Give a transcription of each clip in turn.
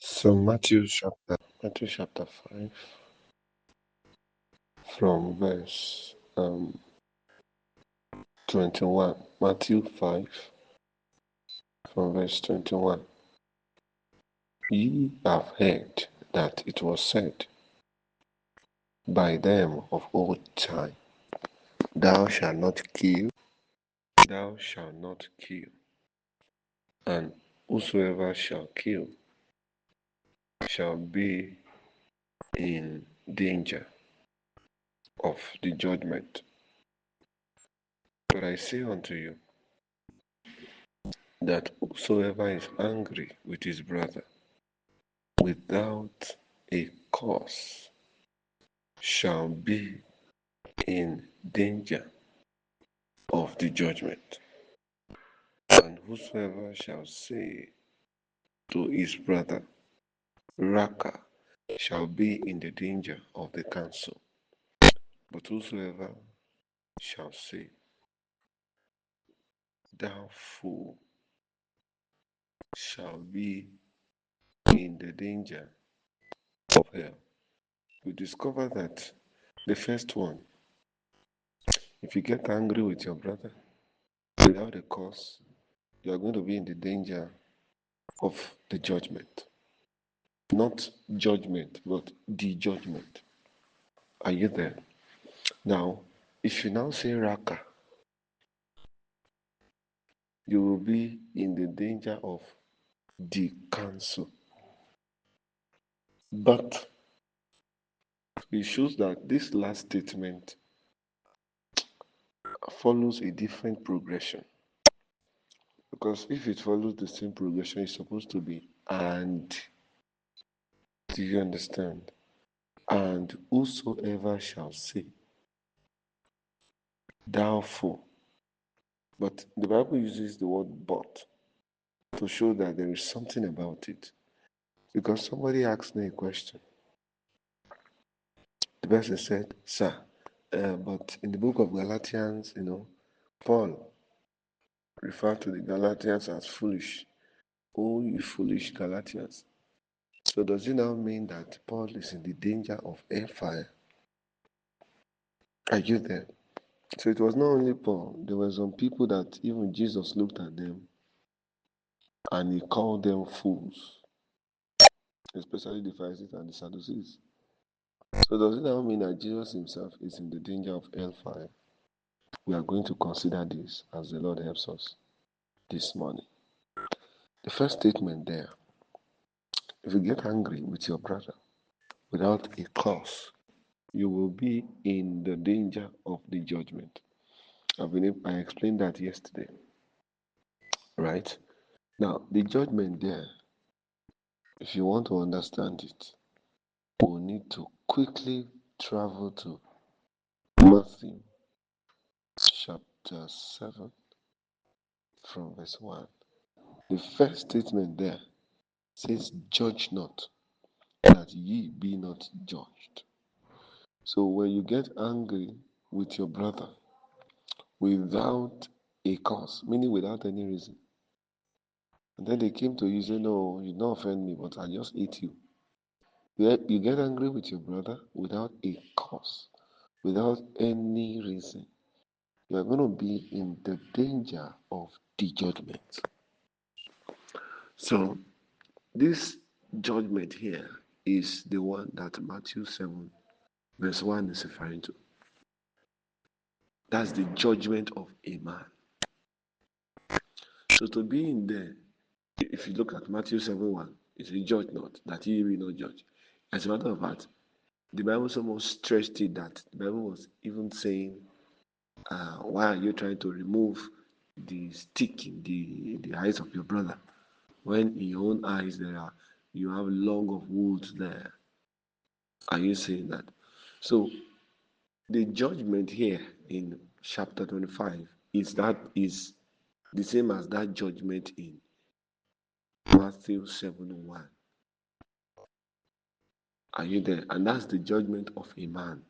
So Matthew chapter 5 from verse 21. Matthew 5 from verse 21. Ye have heard that it was said by them of old time, Thou shalt not kill, thou shalt not kill, and whosoever shall kill shall be in danger of the judgment. But I say unto you, that whosoever is angry with his brother without a cause shall be in danger of the judgment. And whosoever shall say to his brother, Raka, shall be in the danger of the council. But whosoever shall say, Thou fool, shall be in the danger of hell. We discover that the first one, if you get angry with your brother without a cause, you are going to be in the danger of the judgment. Not judgment, but the judgment. Are you there? Now, if you now say Raka, you will be in the danger of the council. But it shows that this last statement follows a different progression. Because if it follows the same progression, it's supposed to be and. Do you understand? And whosoever shall say, Thou fool. But the Bible uses the word but to show that there is something about it. Because somebody asked me a question. The person said, Sir, but in the book of Galatians, Paul referred to the Galatians as foolish. Oh, you foolish Galatians. So does it now mean that Paul is in the danger of hellfire? Are you there? So it was not only Paul. There were some people that even Jesus looked at them and he called them fools, especially the Pharisees and the Sadducees. So does it now mean that Jesus himself is in the danger of hellfire? We are going to consider this as the Lord helps us this morning. The first statement there, if you get angry with your brother without a cause, you will be in the danger of the judgment. I explained that yesterday, right? Now, the judgment there, if you want to understand it, we'll need to quickly travel to Matthew chapter 7 from verse 1. The first statement there says, Judge not, that ye be not judged. So when you get angry with your brother without a cause, meaning without any reason, and then they came to you and say, No, you don't offend me, but I just eat you. You get angry with your brother without a cause, without any reason. You are going to be in the danger of the judgment. So this judgment here is the one that Matthew 7 verse 1 is referring to. That's the judgment of a man. So to be in there, if you look at Matthew 7 1, it's a judge not, that ye will not judge. As a matter of fact, the Bible so much stressed it that the Bible was even saying, why are you trying to remove the stick in the eyes of your brother, when in your own eyes you have log of wood there? Are you saying that? So the judgment here in chapter 25 is the same as that judgment in Matthew 7 1. Are you there? And that's the judgment of a man.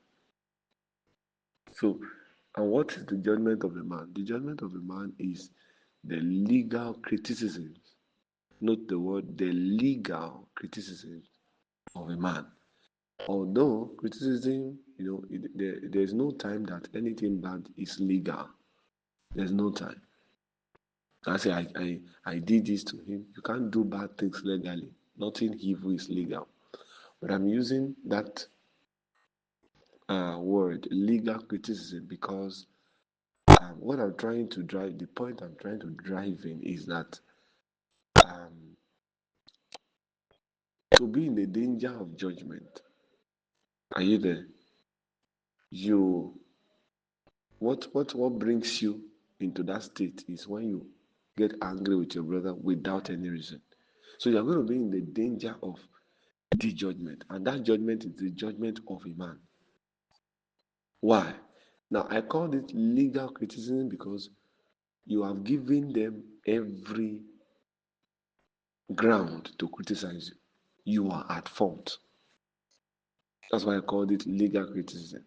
So, and what is the judgment of a man? The judgment of a man is the legal criticisms Note the word, the legal criticism of a man. Although criticism, there's no time that anything bad is legal. There's no time. I say I did this to him. You can't do bad things legally. Nothing evil is legal. But I'm using that word, legal criticism, because what I'm trying to drive, the point I'm trying to drive in is that um, to be in the danger of judgment. Are you there? You what brings you into that state is when you get angry with your brother without any reason. So you're going to be in the danger of the judgment, and that judgment is the judgment of a man. Why? Now I call it legal criticism because you have given them every ground to criticize you. You are at fault. That's why I called it legal criticism.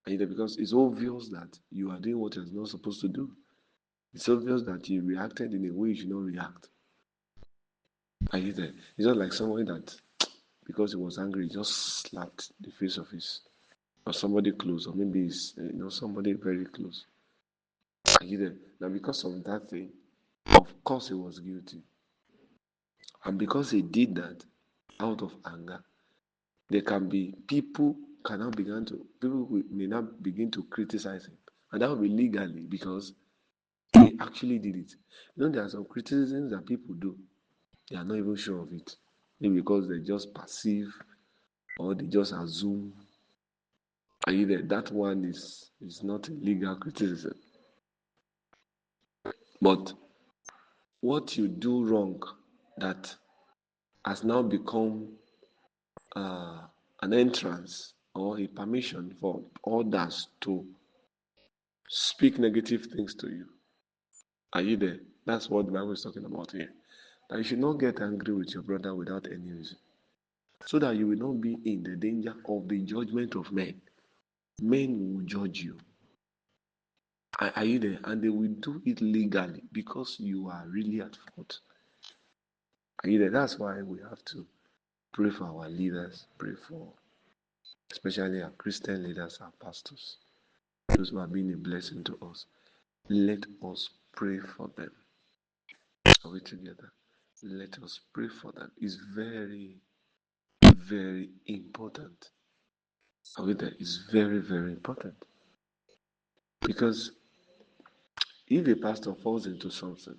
Because it's obvious that you are doing what you're not supposed to do. It's obvious that you reacted in a way you should not react. It's just like somebody that, because he was angry, he just slapped the face of his, or somebody close, or maybe it's somebody very close. Now because of that thing, of course he was guilty. And because he did that out of anger, there can be people may now begin to criticize him. And that will be legally because he actually did it. There are some criticisms that people do. They are not even sure of it. Maybe because they just perceive or they just assume. That one is not a legal criticism. But what you do wrong that has now become an entrance or a permission for others to speak negative things to you. Are you there? That's what the Bible is talking about here. That you should not get angry with your brother without any reason, so that you will not be in the danger of the judgment of men. Men will judge you. Are you there? And they will do it legally because you are really at fault. Are you there? That's why we have to pray for our leaders, pray for especially our Christian leaders, our pastors, those who have been a blessing to us. Let us pray for them. Are we together? Let us pray for them. It's very, very important. Are we there? It's very, very important. Because if a pastor falls into something,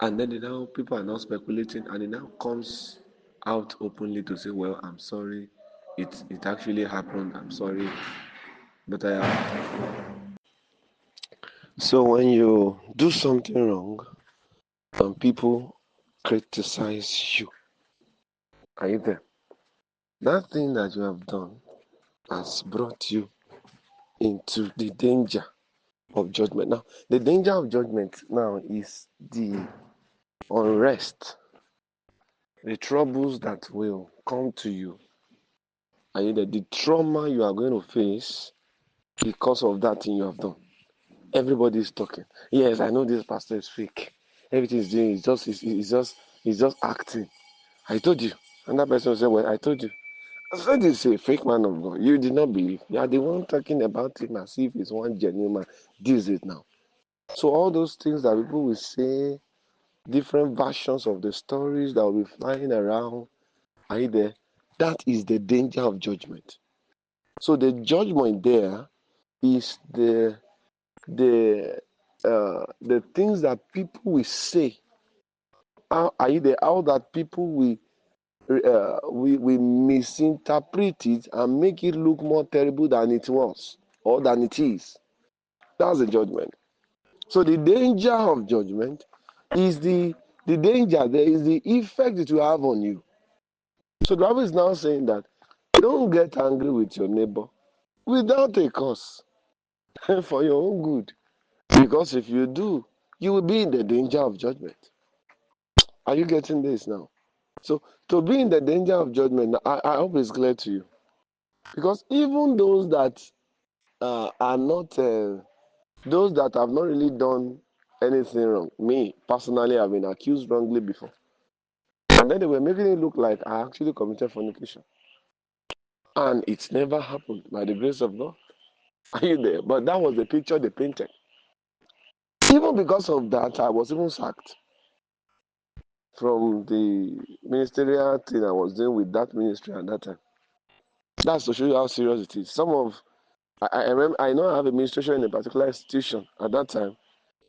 and then people are now speculating, and it now comes out openly to say, well, I'm sorry, it actually happened, I'm sorry, but I am. So when you do something wrong and people criticize you, are you there? That thing that you have done has brought you into the danger of judgment. Now, the danger of judgment now is the unrest, the troubles that will come to you. And the trauma you are going to face because of that thing you have done. Everybody is talking. Yes, I know this pastor is fake. Everything he's doing is just acting. I told you. And that person said, well, I told you. I said he's a fake man of God. You did not believe. You are the one talking about him as if he's one genuine man. This is it now. So all those things that people will say, different versions of the stories that will be flying around, are you there? That is the danger of judgment. So the judgment there is the things that people will say. How are you there? How that people will misinterpret it and make it look more terrible than it was or than it is. That's the judgment. So the danger of judgment is the danger. There is the effect it will have on you. So the Bible is now saying that don't get angry with your neighbor without a cause for your own good. Because if you do, you will be in the danger of judgment. Are you getting this now? So to be in the danger of judgment, I hope it's clear to you. Because even those that are not, those that have not really done anything wrong. Me, personally, I've been accused wrongly before. And then they were making it look like I actually committed fornication. And it's never happened by the grace of God. Are you there? But that was the picture they painted. Even because of that, I was even sacked from the ministerial thing I was doing with that ministry at that time. That's to show you how serious it is. I remember, I know I have administration in a particular institution at that time,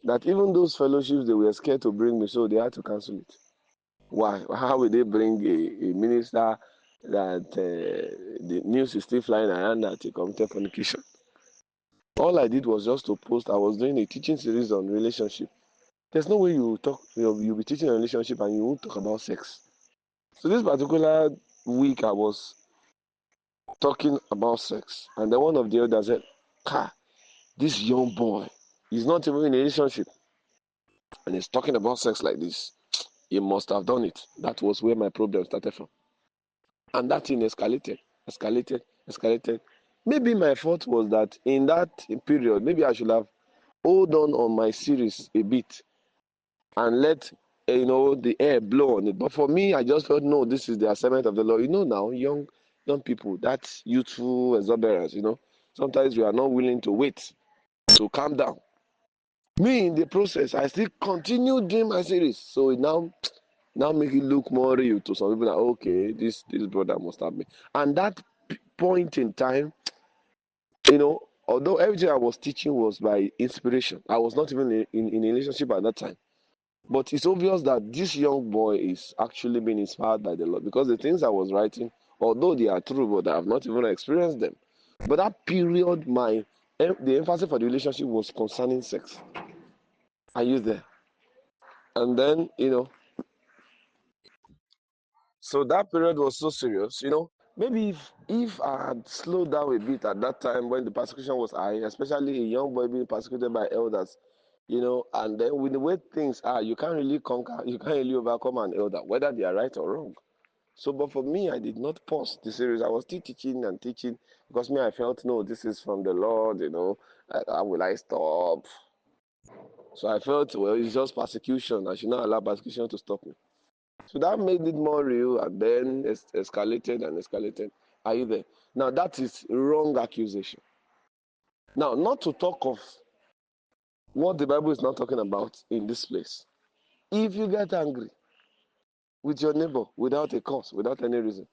that even those fellowships, they were scared to bring me, so they had to cancel it. Why? How will they bring a minister that the news is still flying around that he committed fornication? All I did was just to post. I was doing a teaching series on relationship. There's no way you talk, you'll be teaching a relationship and you won't talk about sex. So this particular week, I was talking about sex, and then one of the elders said, "Ha, this young boy, he's not even in a relationship, and he's talking about sex like this. He must have done it." That was where my problem started from. And that thing escalated. Maybe my fault was that in that period, maybe I should have hold on my series a bit and let the air blow on it. But for me, I just felt no, this is the assignment of the Lord. Now young people, that's youthful exuberance. Sometimes we are not willing to wait to calm down. Me in the process, I still continue doing my series, so it now make it look more real to some people that okay, this brother must have me. And that point in time, although everything I was teaching was by inspiration, I was not even in a relationship at that time. But it's obvious that this young boy is actually being inspired by the Lord, because the things I was writing, although they are true, but I have not even experienced them. But that period, the emphasis for the relationship was concerning sex. Are you there? And then, so that period was so serious, maybe if I had slowed down a bit at that time when the persecution was high, especially a young boy being persecuted by elders, and then with the way things are, you can't really conquer, you can't really overcome an elder, whether they are right or wrong. So, but for me, I did not pause the series. I was still teaching and teaching, because me, I felt, no, this is from the Lord, how will I stop? So I felt, well, it's just persecution. I should not allow persecution to stop me. So that made it more real, and then escalated and escalated. Are you there? Now, that is wrong accusation. Now, not to talk of what the Bible is not talking about in this place. If you get angry with your neighbor without a cause, without any reason,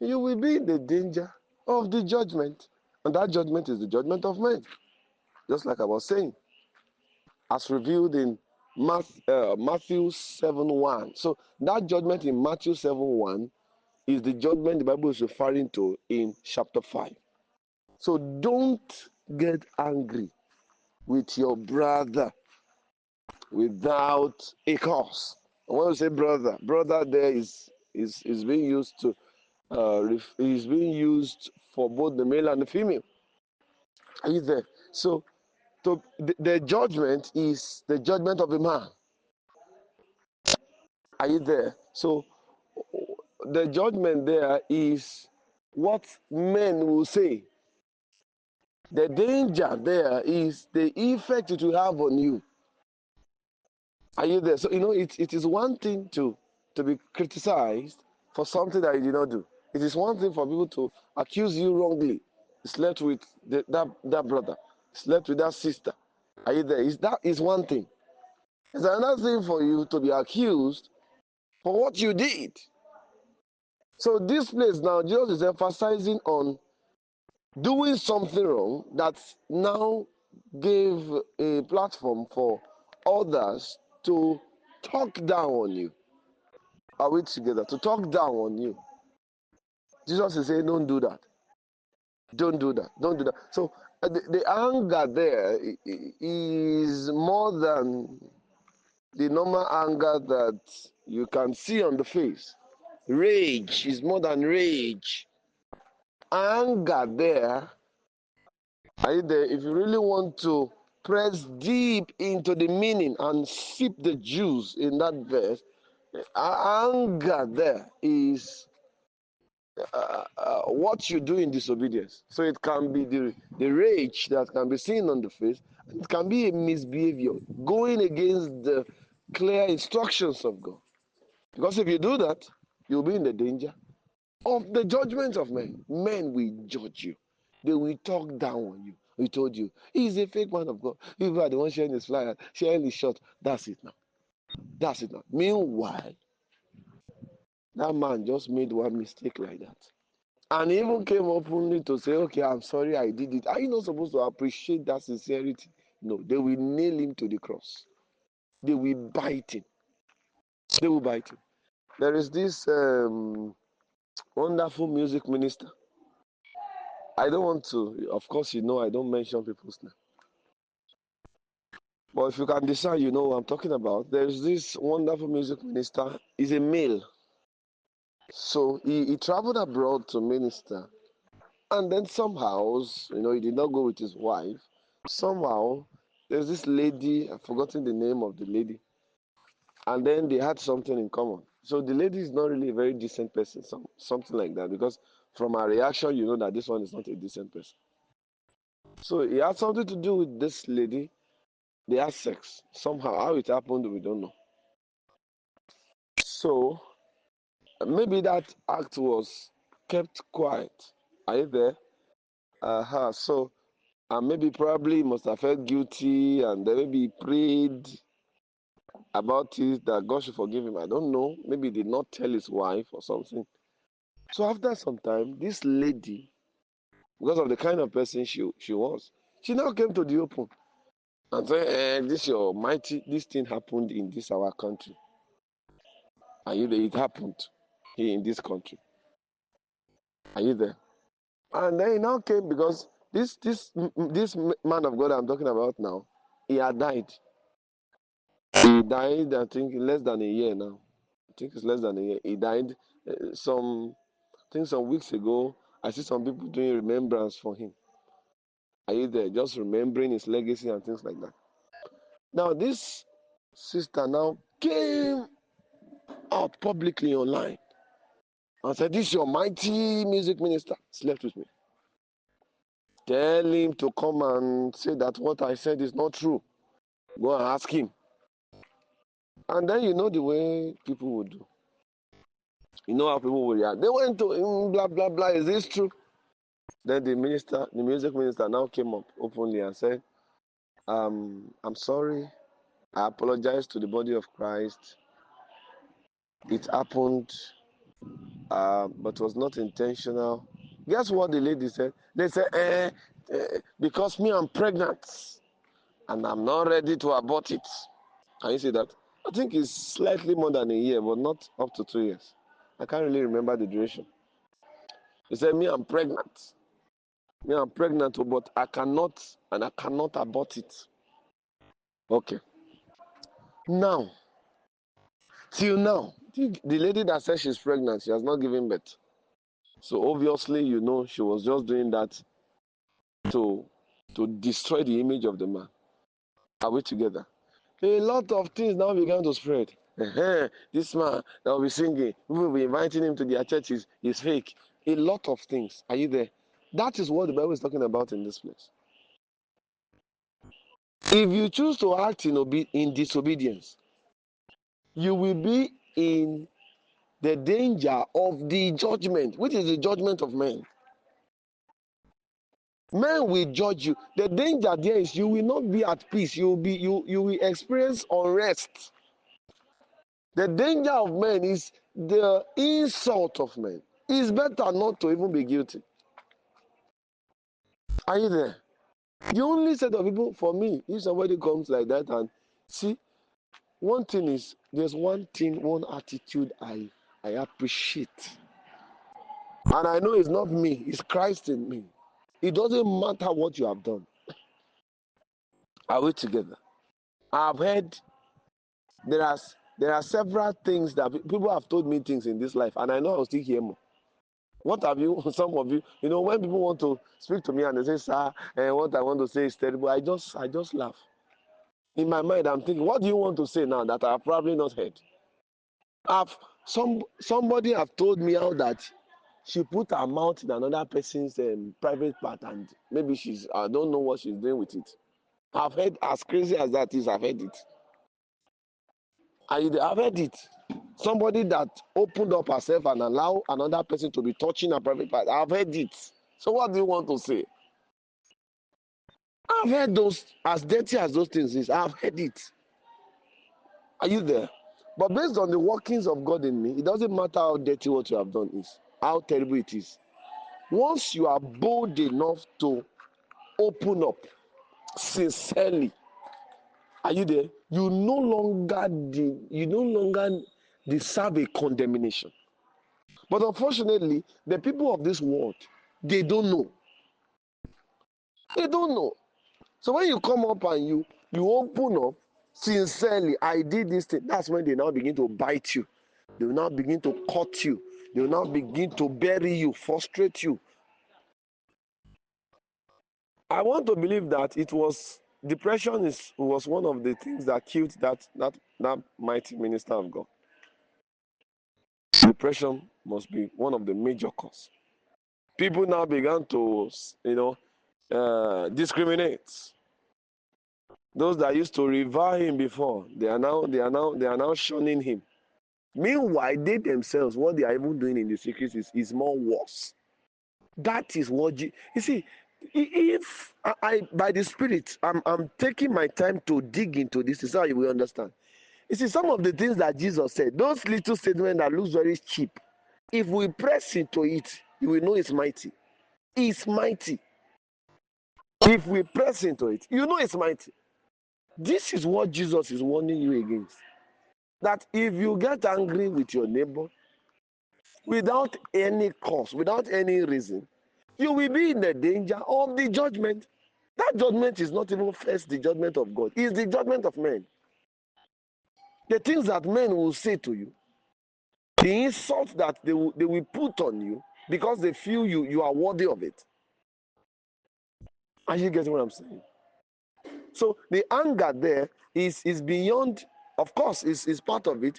you will be in the danger of the judgment. And that judgment is the judgment of men. Just like I was saying, as revealed in Matthew 7:1. So that judgment in Matthew 7:1 is the judgment the Bible is referring to in chapter 5. So don't get angry with your brother without a cause. And when you say brother there is being used to is being used for both the male and the female. Are you there? So the judgment is the judgment of a man. Are you there? So the judgment there is what men will say. The danger there is the effect it will have on you. Are you there? So it is one thing to be criticized for something that you did not do. It is one thing for people to accuse you wrongly. You slept with that brother. You slept with that sister. Are you there? That is one thing. It's another thing for you to be accused for what you did. So this place now, Jesus is emphasizing on doing something wrong that now gave a platform for others to talk down on you. Are we together? To talk down on you. Jesus is saying, don't do that. Don't do that. Don't do that. So the anger there is more than the normal anger that you can see on the face. Rage is more than rage. Anger there, are you there? If you really want to press deep into the meaning and sip the juice in that verse, anger there is what you do in disobedience. So it can be the rage that can be seen on the face, It can be a misbehavior, going against the clear instructions of God. Because if you do that, you'll be in the danger of the judgment of men. Men will judge you. They will talk down on you. We told you, he's a fake man of God. People are the ones sharing his flyer, sharing his shot. That's it now. That's it now. Meanwhile, that man just made one mistake like that. And he even came openly to say, okay, I'm sorry I did it. Are you not supposed to appreciate that sincerity? No, they will nail him to the cross. They will bite him. They will bite him. There is this wonderful music minister. I don't want to, of course, I don't mention people's name. But if you can decide, you know what I'm talking about. There's this wonderful music minister. He's a male. So he traveled abroad to minister. And then somehow, he did not go with his wife. Somehow, there's this lady, I've forgotten the name of the lady. And then they had something in common. So the lady is not really a very decent person, something like that. Because from her reaction, you know that this one is not a decent person. So it had something to do with this lady. They had sex. Somehow, how it happened, we don't know. So maybe that act was kept quiet. Are you there? So and maybe probably must have felt guilty, and then maybe he prayed about it that God should forgive him. I don't know. Maybe he did not tell his wife or something. So after some time, this lady, because of the kind of person she was, she now came to the open and said, this thing happened in this our country. Are you there? It happened here in this country. Are you there? And then he now came because this man of God I'm talking about now, he had died. He died, I think, in less than a year now. I think it's less than a year. He died some weeks ago. I see some people doing remembrance for him. Are you there? Just remembering his legacy and things like that. Now, this sister now came out publicly online and said, this is your mighty music minister. Slept with me. Tell him to come and say that what I said is not true. Go and ask him. And then you know the way people would do. You know how people will react. They went to him, blah, blah, blah. Is this true? Then the music minister now came up openly and said, I'm sorry. I apologize to the body of Christ. It happened, but was not intentional. Guess what the lady said? They said, because me, I'm pregnant and I'm not ready to abort it. Can you see that? I think it's slightly more than a year, but not up to 2 years. I can't really remember the duration. He said, me, I'm pregnant. Me, I'm pregnant, but I cannot abort it. Okay. Now, till now, the lady that said she's pregnant, she has not given birth. So obviously, she was just doing that to destroy the image of the man. Are we together? A lot of things now began to spread. This man that will be singing, we will be inviting him to their churches, is fake. A lot of things. Are you there? That is what the Bible is talking about in this place. If you choose to act in disobedience, you will be in the danger of the judgment, which is the judgment of men. Men will judge you. The danger there is you will not be at peace. You will experience unrest. The danger of men is the insult of men. It's better not to even be guilty. Are you there? The only set of people, for me, if somebody comes like that and see, one thing is, there's one attitude I appreciate. And I know it's not me, it's Christ in me. It doesn't matter what you have done. Are we together? I've heard there are several things that people have told me things in this life, and I know I'll still hear more. What have you, some of you, when people want to speak to me and they say, sir, what I want to say is terrible, I just laugh. In my mind, I'm thinking, what do you want to say now that I've probably not heard? Somebody have told me how that she put her mouth in another person's private part, and maybe I don't know what she's doing with it. I've heard, as crazy as that is, I've heard it. I've heard it. Somebody that opened up herself and allow another person to be touching her private part. I've heard it. So what do you want to say? I've heard those, as dirty as those things is, I've heard it. Are you there? But based on the workings of God in me, it doesn't matter how dirty what you have done is, how terrible it is. Once you are bold enough to open up sincerely, are you there? You no longer deserve a condemnation. But unfortunately, the people of this world, they don't know. They don't know. So when you come up and you open up sincerely, I did this thing, that's when they now begin to bite you. They will now begin to cut you. They will now begin to bury you, frustrate you. I want to believe that it was depression was one of the things that killed that mighty minister of God. Depression must be one of the major causes. People now began to, discriminate. Those that used to revere him before, they are now shunning him. Meanwhile, they themselves, what they are even doing in the secret is more worse. That is what you see. If I by the Spirit, I'm taking my time to dig into this, is how you will understand. You see, some of the things that Jesus said, those little statements that looks very cheap, if we press into it, you will know it's mighty. It's mighty. If we press into it, you know it's mighty. This is what Jesus is warning you against. That if you get angry with your neighbor without any cause, without any reason, you will be in the danger of the judgment. That judgment is not even first the judgment of God. It's the judgment of men. The things that men will say to you, the insult that they will put on you because they feel you are worthy of it. Are you getting what I'm saying? So the anger there is beyond, of course, is part of it,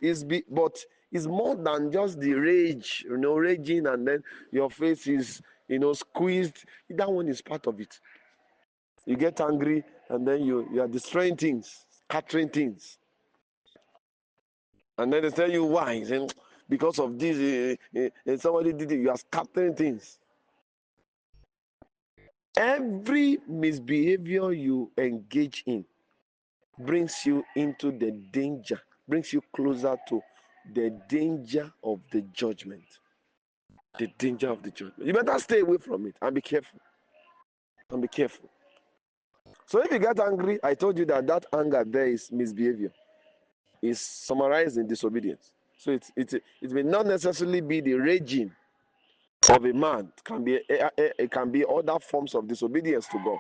but it's more than just the rage, raging, and then your face is, squeezed. That one is part of it. You get angry, and then you are destroying things, scattering things. And then they tell you why. Saying, because of this, somebody did it, you are scattering things. Every misbehavior you engage in brings you into the danger, brings you closer to the danger of the judgment. The danger of the judgment. You better stay away from it and be careful. And be careful. So if you get angry, I told you that anger there is misbehavior. Is summarized in disobedience. So it may not necessarily be the raging of a man. It can be other forms of disobedience to God,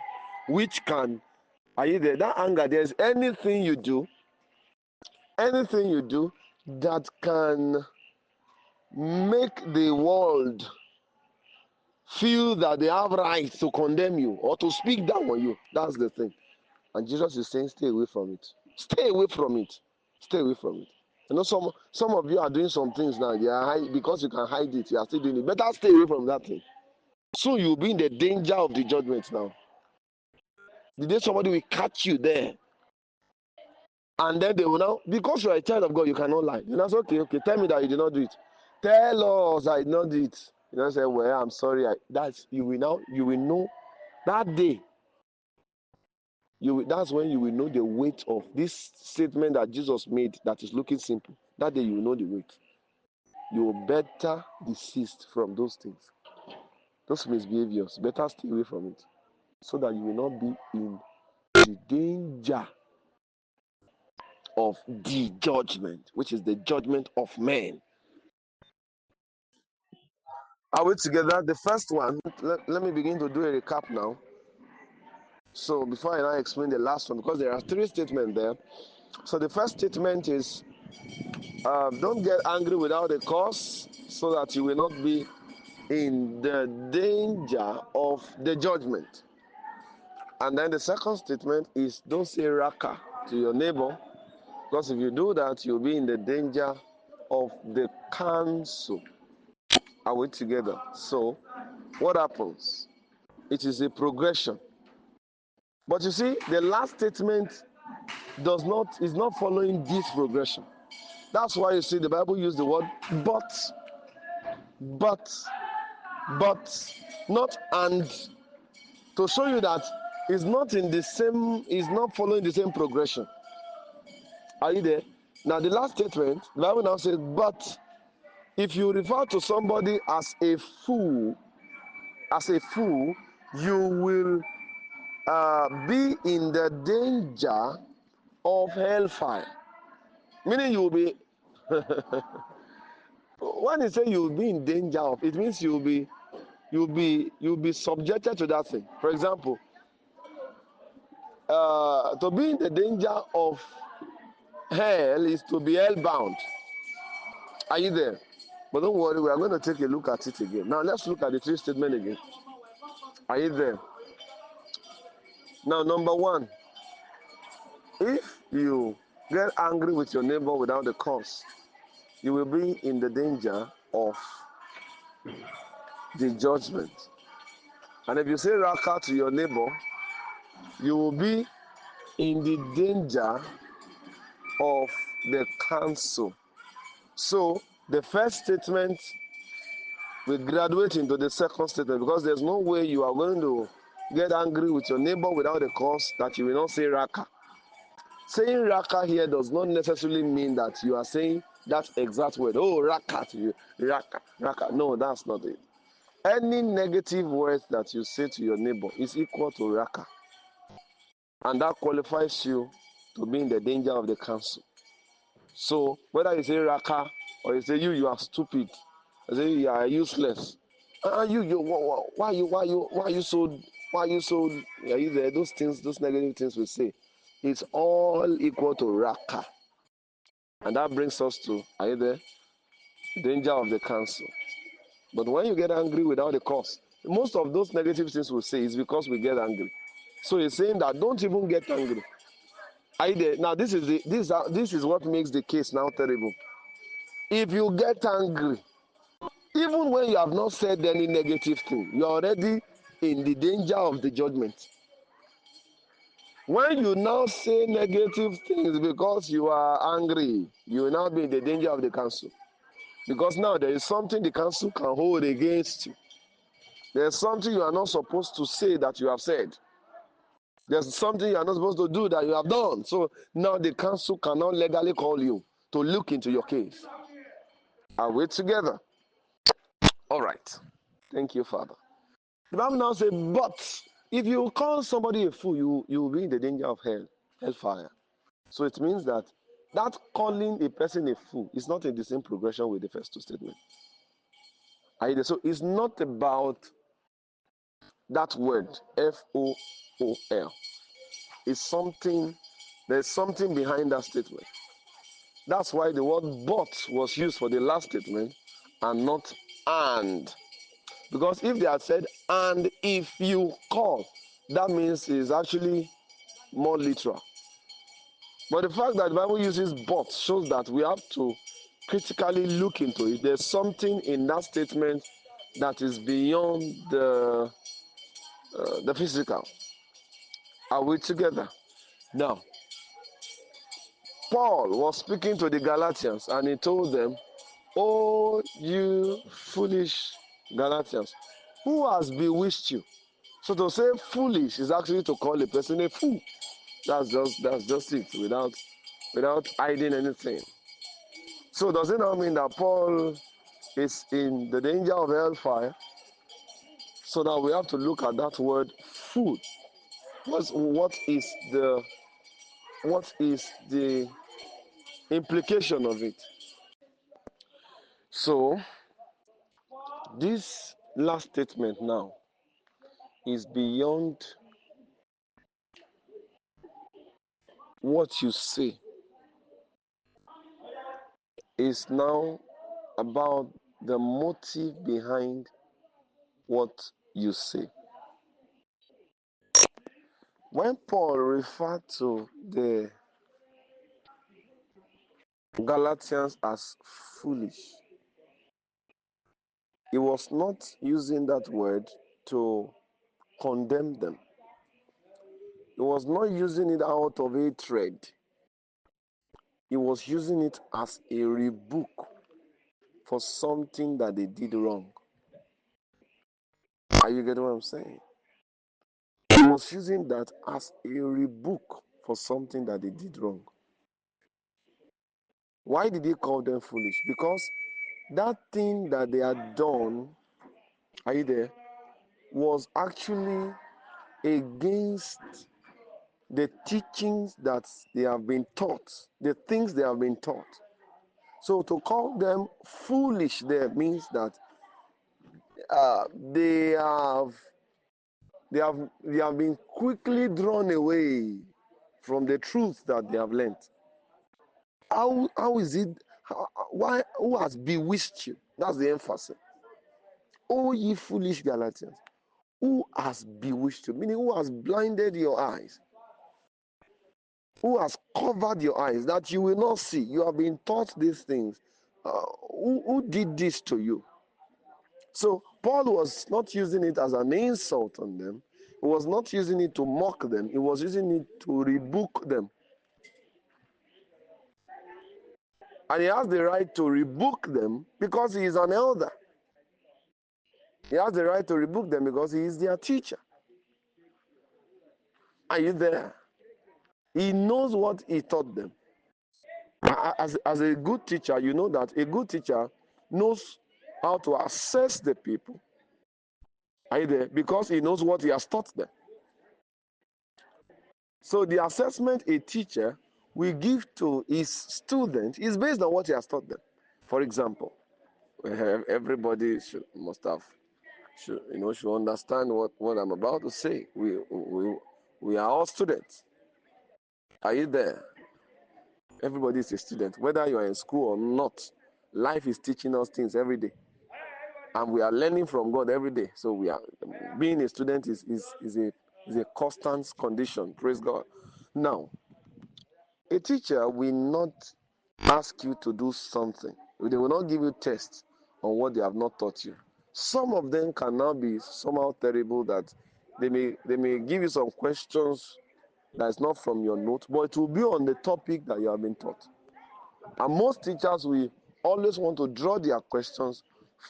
which can, are you there? That anger, there's anything you do that can make the world feel that they have right to condemn you or to speak down on you. That's the thing. And Jesus is saying, stay away from it. Stay away from it. Stay away from it. Some of you are doing some things now. They are because you can hide it. You are still doing it. Better stay away from that thing. Soon you'll be in the danger of the judgment now. The day somebody will catch you there, and then they will now, because you are a child of God, you cannot lie. You know, okay, tell me that you did not do it. Tell us I did not do it. You know, say, well, I'm sorry. You will know that day. That's when you will know the weight of this statement that Jesus made that is looking simple. That day you will know the weight. You better desist from those things. Those misbehaviors. Better stay away from it. So that you will not be in the danger of the judgment, which is the judgment of men. Are we together? The first one, let me begin to do a recap now. So before I now explain the last one, because there are three statements there. So the first statement is, don't get angry without a cause, so that you will not be in the danger of the judgment. And then the second statement is, don't say raka to your neighbor, because if you do that, you'll be in the danger of the council. Are we together? So what happens? It is a progression. But you see, the last statement is not following this progression. That's why you see the Bible use the word but, not and, to show you that it's not following the same progression. Are you there? Now the last statement, the Bible now says, but if you refer to somebody as a fool, you will be in the danger of hellfire. Meaning you will be, when you say you will be in danger of, it means you'll be subjected to that thing. For example, to be in the danger of hell is to be hellbound. Are you there? But don't worry, we are going to take a look at it again. Now let's look at the three statements again. Are you there? Now, number one, if you get angry with your neighbor without a cause, you will be in the danger of the judgment. And if you say raka to your neighbor, you will be in the danger of the council. So the first statement will graduate into the second statement, because there's no way you are going to get angry with your neighbor without a cause that you will not say raka. Saying raka here does not necessarily mean that you are saying that exact word. Oh, raka to you, raka, raka. No, that's not it. Any negative word that you say to your neighbor is equal to raka, and that qualifies you to be in the danger of the council. So whether you say raka or you say you are stupid, you say you are useless, why are you so are you there? Those things, those negative things we say, it's all equal to raka, and that brings us to, are you there? Danger of the council. But when you get angry without a cause, most of those negative things we say is because we get angry. So he's saying that don't even get angry. Are you there? Now this is what makes the case now terrible. If you get angry, even when you have not said any negative thing, you're already in the danger of the judgment. When you now say negative things because you are angry, you will now be in the danger of the council. Because now there is something the council can hold against you. There's something you are not supposed to say that you have said. There's something you are not supposed to do that you have done. So now the council cannot legally call you to look into your case. Are we together? All right. Thank you, Father. The Bible now says, but if you call somebody a fool, you will be in the danger of hellfire. So it means that calling a person a fool is not in the same progression with the first two statements. So it's not about that word, F-O-O-L. There's something behind that statement. That's why the word but was used for the last statement and not and. Because if they had said and if you call, that means it's actually more literal. But the fact that the Bible uses but shows that we have to critically look into it. There's something in that statement that is beyond the physical. Are we together? Now, Paul was speaking to the Galatians and he told them, oh, you foolish Galatians, who has bewitched you? So to say foolish is actually to call a person a fool. That's just it, without hiding anything. So does it now mean that Paul is in the danger of hellfire? So that we have to look at that word fool. What is the implication of it? So this last statement now is beyond what you say. It's now about the motive behind what you say. When Paul referred to the Galatians as foolish, he was not using that word to condemn them. He was not using it out of hatred. He was using it as a rebuke for something that they did wrong. Are you getting what I'm saying? He was using that as a rebuke for something that they did wrong. Why did he call them foolish? Because that thing that they had done, are you there, was actually against the teachings that they have been taught, the things they have been taught. So to call them foolish there means that they have been quickly drawn away from the truth that they have learned. How is it? Why? Who has bewitched you? That's the emphasis. O ye foolish Galatians, who has bewitched you? Meaning, who has blinded your eyes? Who has covered your eyes that you will not see? You have been taught these things. Who did this to you? So Paul was not using it as an insult on them. He was not using it to mock them. He was using it to rebuke them. And he has the right to rebuke them because he is an elder. He has the right to rebuke them because he is their teacher. Are you there? He knows what he taught them. As a good teacher, you know that a good teacher knows how to assess the people. Are you there? Because he knows what he has taught them. So the assessment a teacher will give to his student is based on what he has taught them. For example, everybody should understand what I'm about to say. We are all students. Are you there? Everybody is a student. Whether you are in school or not, life is teaching us things every day. And we are learning from God every day. So being a student is a constant condition. Praise God. Now, a teacher will not ask you to do something. They will not give you tests on what they have not taught you. Some of them can now be somehow terrible that they may give you some questions that is not from your note, but it will be on the topic that you have been taught. And most teachers will always want to draw their questions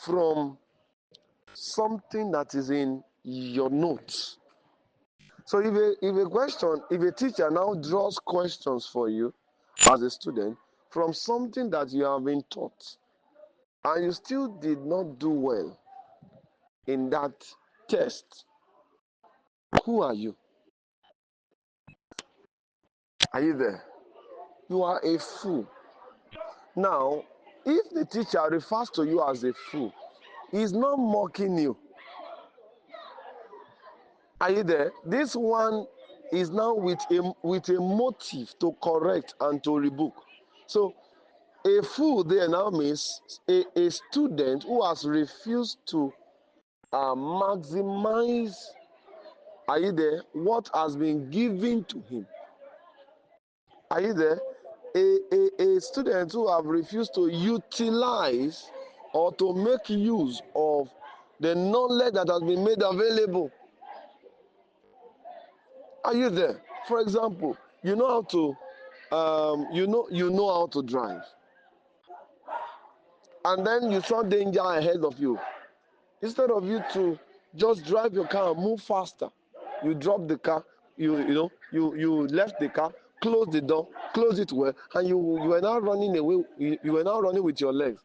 from something that is in your notes. So if a teacher now draws questions for you as a student from something that you have been taught, and you still did not do well in that test, who are you? Are you there? You are a fool. Now, if the teacher refers to you as a fool, he's not mocking you. Are you there? This one is now with a motive to correct and to rebuke. So a fool there now means a student who has refused to maximize, are you there, what has been given to him. Are you there? A student who have refused to utilize or to make use of the knowledge that has been made available. Are you there? For example, you know how to you know how to drive, and then you saw danger ahead of you. Instead of you to just drive your car and move faster, you drop the car, you left the car, close the door, close it well, and you were now running away. You were now running with your legs.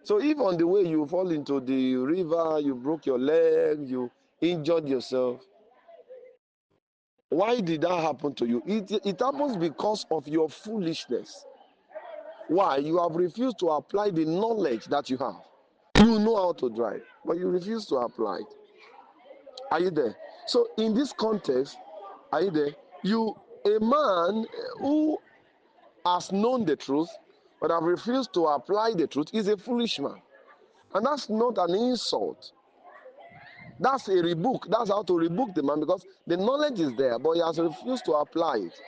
So if on the way you fall into the river, you broke your leg, you injured yourself, why did that happen to you? It happens because of your foolishness. Why? You have refused to apply the knowledge that you have. You know how to drive, but you refuse to apply it. Are you there? So in this context, are you there? A man who has known the truth but have refused to apply the truth is a foolish man. And that's not an insult. That's a rebuke. That's how to rebuke the man, because the knowledge is there, but he has refused to apply it.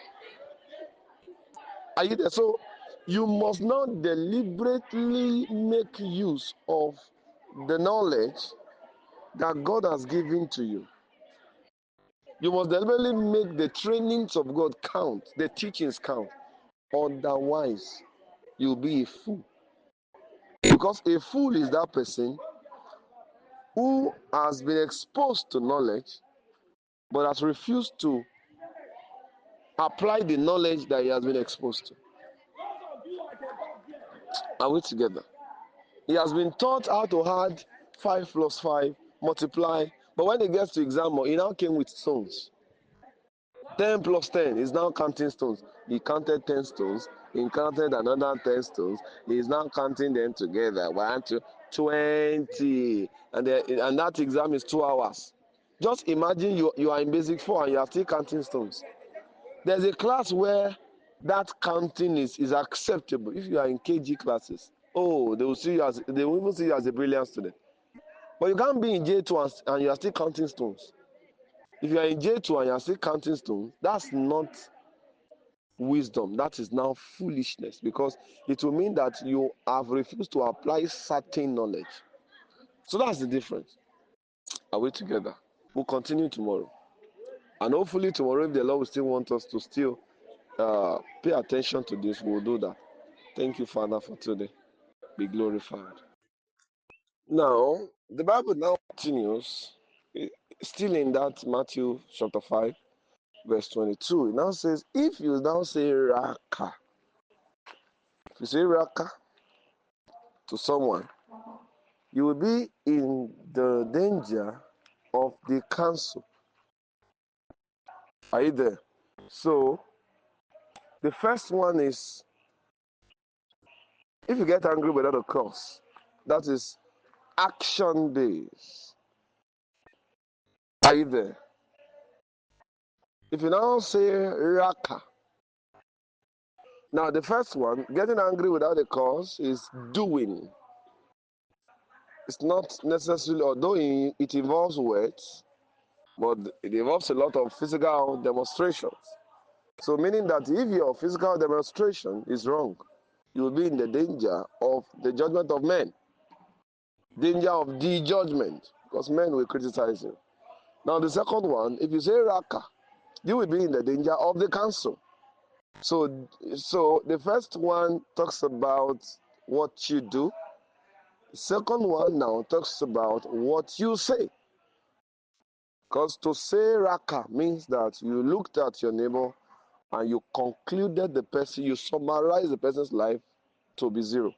Are you there? So you must not deliberately make use of the knowledge that God has given to you. You must deliberately make the trainings of God count, the teachings count. Otherwise, you'll be a fool. Because a fool is that person who has been exposed to knowledge but has refused to apply the knowledge that he has been exposed to. Are we together? He has been taught how to add 5 plus 5, multiply, but when he gets to exam, he now came with stones. 10 plus 10 is now counting stones. He counted 10 stones. He counted another 10 stones. He is now counting them together. 1, 2, 20. And that exam is 2 hours. Just imagine you are in basic 4 and you are still counting stones. There's a class where that counting is acceptable. If you are in KG classes, they will even see you as a brilliant student. But you can't be in J2 and you are still counting stones. If you are in J2 and you are still counting stones, that's not wisdom. That is now foolishness, because it will mean that you have refused to apply certain knowledge. So that's the difference. Are we together? We'll continue tomorrow. And hopefully tomorrow, if the Lord will still want us to still pay attention to this, we'll do that. Thank you, Father, for today. Be glorified. Now, the Bible now continues, still in that Matthew chapter 5, verse 22. It now says, if you now say Raka, if you say Raka to someone, you will be in the danger of the council. Are you there? So, the first one is, if you get angry without a cause, that is action days. Are you there? If you now say Raka, now the first one, getting angry without a cause, is doing. It's not necessarily, although it involves words, but it involves a lot of physical demonstrations. So meaning that if your physical demonstration is wrong, you will be in the danger of the judgment of men. Danger of the judgment, because men will criticize you. Now the second one, if you say Raka, you will be in the danger of the council. So the first one talks about what you do. The second one now talks about what you say. Because to say Raka means that you looked at your neighbor and you concluded the person, you summarized the person's life to be zero.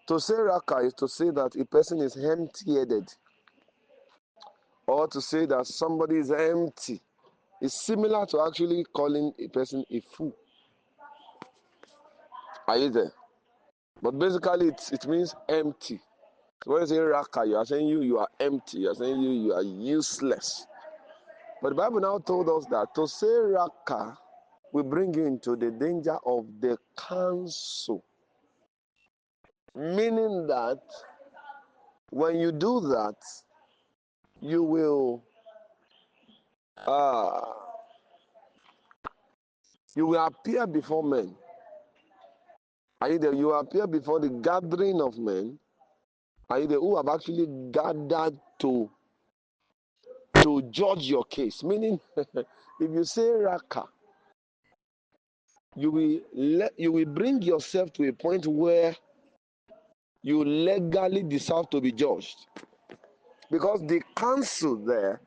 To say Raka is to say that a person is empty-headed, or to say that somebody is empty. It's similar to actually calling a person a fool. Are you there? But basically, it means empty. So when you say Raka, you are saying you are empty. You are saying you are useless. But the Bible now told us that to say Raka will bring you into the danger of the council. Meaning that when you do that, you will appear before men. Either you appear before the gathering of men, either who have actually gathered to judge your case. Meaning, if you say Raka, you will bring yourself to a point where you legally deserve to be judged. Because the council there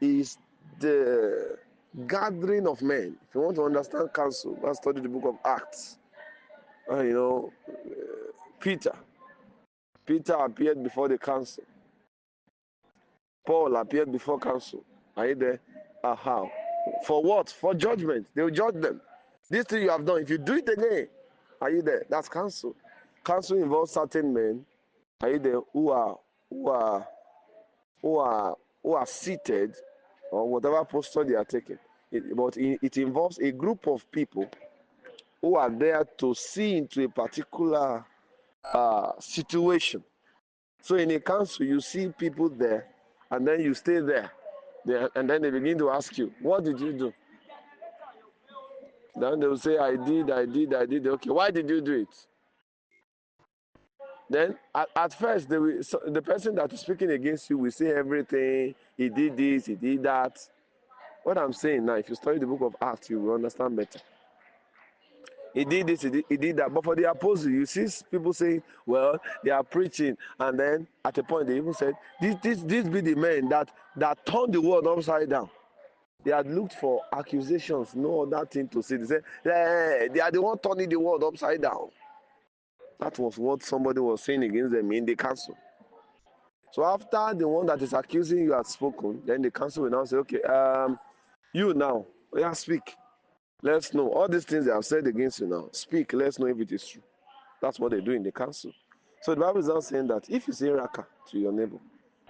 is the gathering of men. If you want to understand council, let's study the book of Acts. Peter appeared before the council. Paul appeared before council. Are you there? How? For what? For judgment. They will judge them. This thing you have done, if you do it again, are you there? That's council. Council involves certain men. Are you there? Who are seated, or whatever posture they are taking. But it involves a group of people who are there to see into a particular situation. So in a council, you see people there, and then you stay there, and then they begin to ask you, what did you do? Then they will say, I did. Okay, why did you do it? Then at first, the person that is speaking against you will say everything. He did this, he did that. What I'm saying now, if you study the book of Acts, you will understand better. He did this, he did that. But for the apostles, you see people saying, well, they are preaching. And then at a point, they even said, this be the men that turned the world upside down. They had looked for accusations, no other thing to say. They said, they are the one turning the world upside down. That was what somebody was saying against them in the council. So after the one that is accusing you has spoken, then the council will now say, okay, you now, yeah, speak. Let's know. All these things they have said against you now, speak. Let's know if it is true. That's what they do in the council. So the Bible is now saying that if you say raka to your neighbor,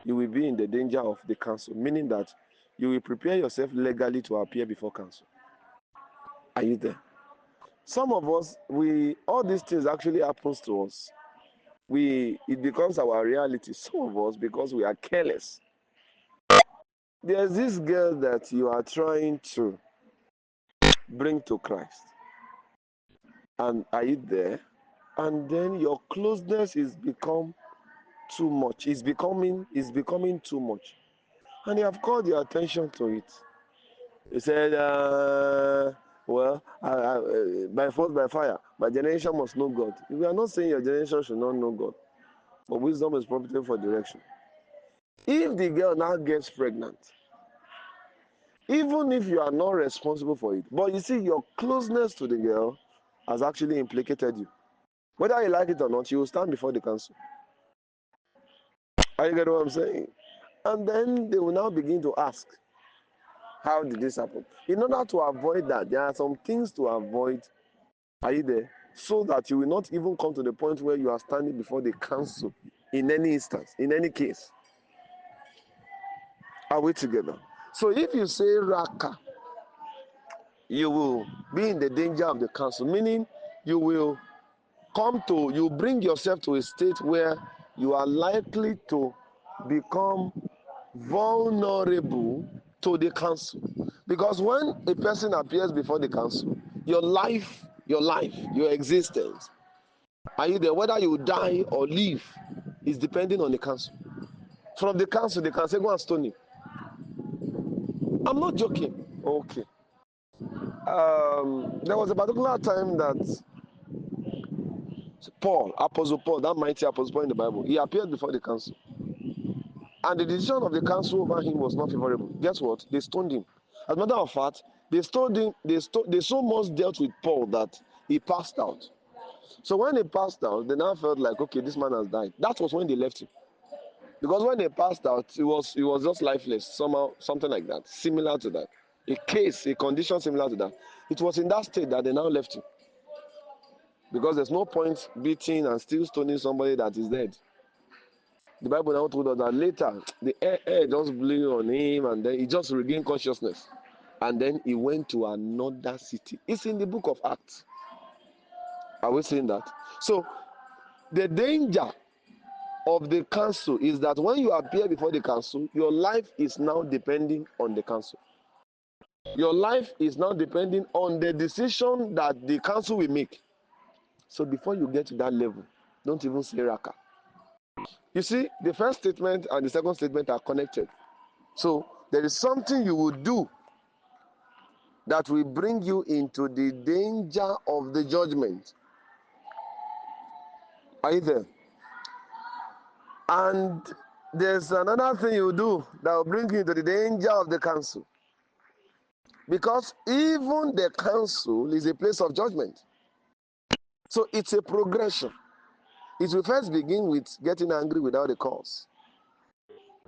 you will be in the danger of the council, meaning that you will prepare yourself legally to appear before council. Are you there? Some of us, all these things actually happens to us. It becomes our reality. Some of us, because we are careless. There's this girl that you are trying to bring to Christ. And are you there? And then your closeness is become too much. It's becoming too much. And you have called your attention to it. You said, well, by force, by fire, my generation must know God. We are not saying your generation should not know God, but wisdom is profitable for direction. If the girl now gets pregnant, even if you are not responsible for it, but you see, your closeness to the girl has actually implicated you. Whether you like it or not, you will stand before the council. Are you getting what I'm saying? And then they will now begin to ask, how did this happen? In order to avoid that, there are some things to avoid. Are you there? So that you will not even come to the point where you are standing before the council in any instance, in any case. Are we together? So if you say raka, you will be in the danger of the council, meaning you will you bring yourself to a state where you are likely to become vulnerable to the council. Because when a person appears before the council, your life, your existence, are you there? Whether you die or live is depending on the council. From the council, they can say, go and stone him. I'm not joking. Okay. There was a particular time that Apostle Paul, that mighty Apostle Paul in the Bible, he appeared before the council. And the decision of the council over him was not favorable. Guess what? They stoned him. As a matter of fact, they stoned him. They so much dealt with Paul that he passed out. So when he passed out, they now felt like, okay, this man has died. That was when they left him. Because when they passed out, he was just lifeless, somehow, something like that, similar to that. A condition similar to that. It was in that state that they now left him. Because there's no point beating and still stoning somebody that is dead. The Bible now told us that later the air just blew on him and then he just regained consciousness. And then he went to another city. It's in the book of Acts. Are we saying that? So the danger of the council is that when you appear before the council, your life is now depending on the council. Your life is now depending on the decision that the council will make. So before you get to that level, don't even say raka. You see, the first statement and the second statement are connected. So there is something you will do that will bring you into the danger of the judgment. Are you there? And there's another thing you do that will bring you into the danger of the council. Because even the council is a place of judgment. So it's a progression. It will first begin with getting angry without a cause.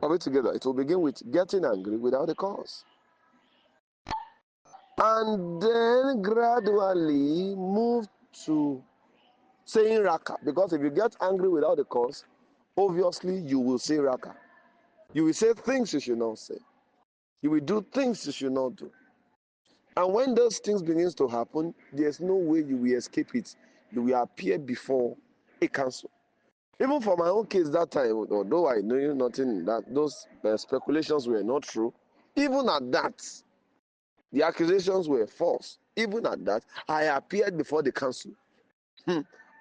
Are we together? It will begin with getting angry without a cause. And then gradually move to saying raka. Because if you get angry without a cause, obviously you will say raka. You will say things you should not say. You will do things you should not do. And when those things begins to happen, there's no way you will escape it. You will appear before a council. Even for my own case that time, although I knew nothing, that those speculations were not true, even at that, the accusations were false. Even at that, I appeared before the council.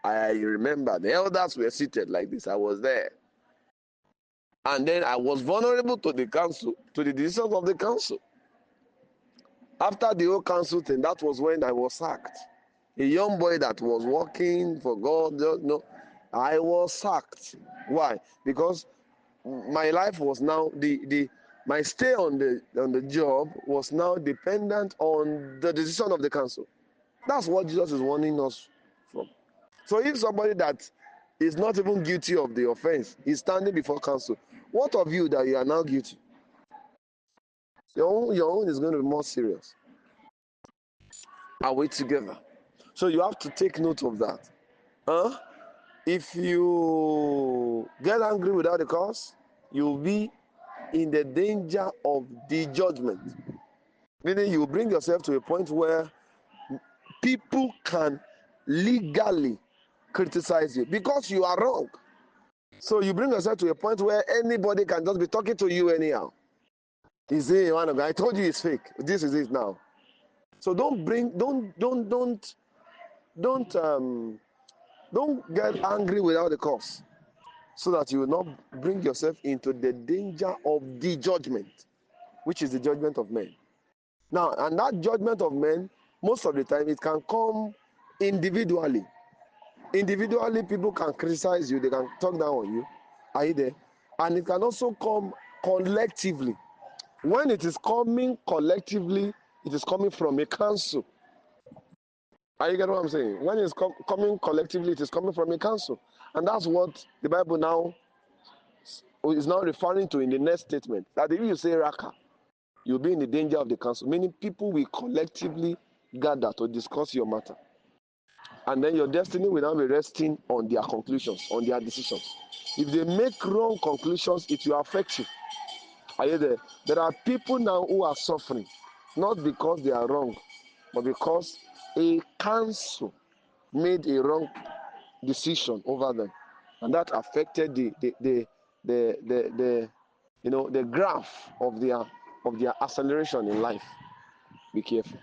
I remember the elders were seated like this. I was there. And then I was vulnerable to the council, to the decisions of the council. After the whole council thing, that was when I was sacked. A young boy that was working for God, no, I was sacked. Why? Because my life was now my stay on the job was now dependent on the decision of the council. That's what Jesus is warning us from. So if somebody that is not even guilty of the offense is standing before council, what of you that you are now guilty? Your own is going to be more serious. Are we together? So you have to take note of that. Huh? If you get angry without a cause, you'll be in the danger of the judgment. Meaning you bring yourself to a point where people can legally criticize you because you are wrong. So you bring yourself to a point where anybody can just be talking to you anyhow. He's saying, "Man, I told you it's fake. This is it now." So don't get angry without a cause, so that you will not bring yourself into the danger of the judgment, which is the judgment of men. Now, and that judgment of men, most of the time, it can come individually. Individually, people can criticize you, they can talk down on you. Are you there? And it can also come collectively. When it is coming collectively, it is coming from a council. Are you getting what I'm saying? When it's coming collectively, it is coming from a council. And that's what the Bible now is now referring to in the next statement. That if you say raka, you'll be in the danger of the council. Meaning people will collectively gather to discuss your matter. And then your destiny will now be resting on their conclusions, on their decisions. If they make wrong conclusions, it will affect you. Are you there? There are people now who are suffering, not because they are wrong, but because a council made a wrong decision over them, and that affected the graph of their acceleration in life. Be careful.